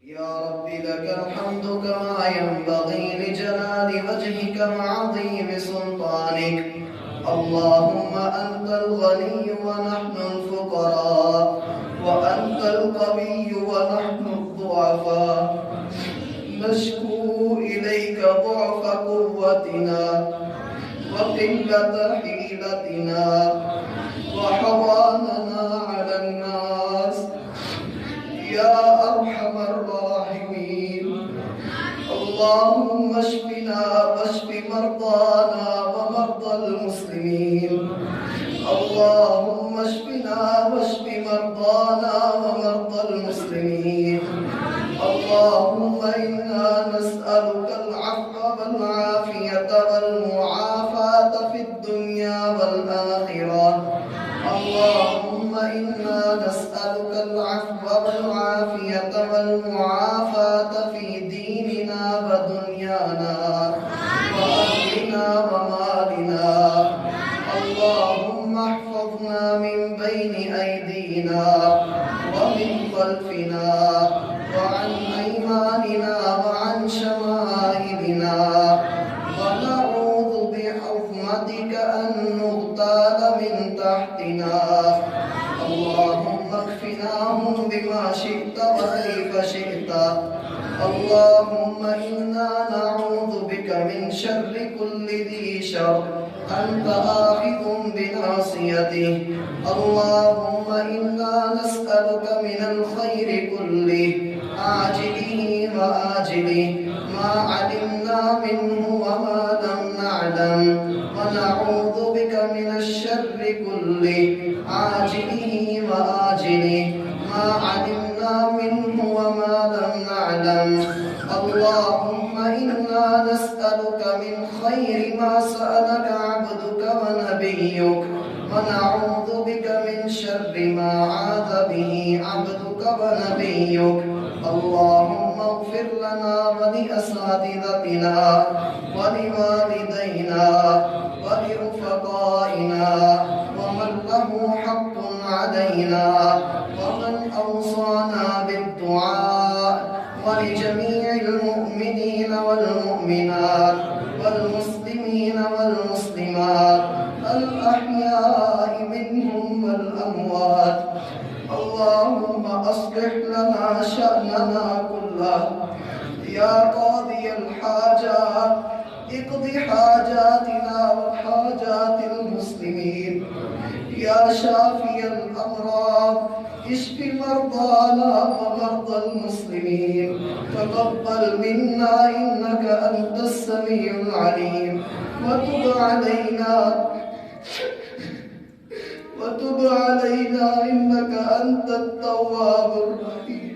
يا رب لك الحمد كما ينبغي لجلال وجهك وعظيم سلطانك. اللهم أنت الغني ونحن الفقراء، وأنت القوي ونحن الضعفاء. نشكو إليك ضعف قوتنا وقلة حيلتنا وحواننا على الناس. يا أرحم الراحمين، اللهم اشفنا واشف مرضانا ومرضى المسلمين. اللهم اشفنا واشف مرضانا ومرضى المسلمين. اللهم إنا نسألك العفو والعافية والمعافاة في الدنيا والآخرة. اللهم إنا نسألك العفو والعافية والمعافاة في ديننا ودنيانا وأهلنا ومالنا. اللهم احفظنا من بين أيدينا ومن خلفنا وعن أيماننا وعن شمائلنا، ونعوذ بعظمتك أن نغتال من تحتنا. اللهم اكفناهم بما شئت وكيف شئت. اللهم إنا نعوذ بك من شر كل ذي شر أنت آخذ بناصيته. اللهم إنا نسألك من الخير كله عاجله وآجله ما علمنا منه وما لم نعلم، ونعوذ بك من الشر كله عاجله وآجله ما علمنا منه وما لم نعلم. اللهم إنا نسألك من خير ما سألك عبدك ونبيك، ونعوذ بك من شر ما عاذ به عبدك ونبيك. اللهم اغفر لنا ولأساتذتنا ولوالدينا ولرفقائنا ومن له حق علينا ومن أوصانا بالدعاء، ولجميع المؤمنين والمؤمنات والمسلمين والمسلمات الأحياء منهم والأموات. اللهم أصلح لنا شأننا كله. يا قاضي الحاجات اقض حاجاتنا وحاجات المسلمين. يا شافي الأمراض اشف مرضانا ومرضى المسلمين. تقبل منا إنك أنت السميع العليم، وتب علينا إنك أنت التواب الرحيم.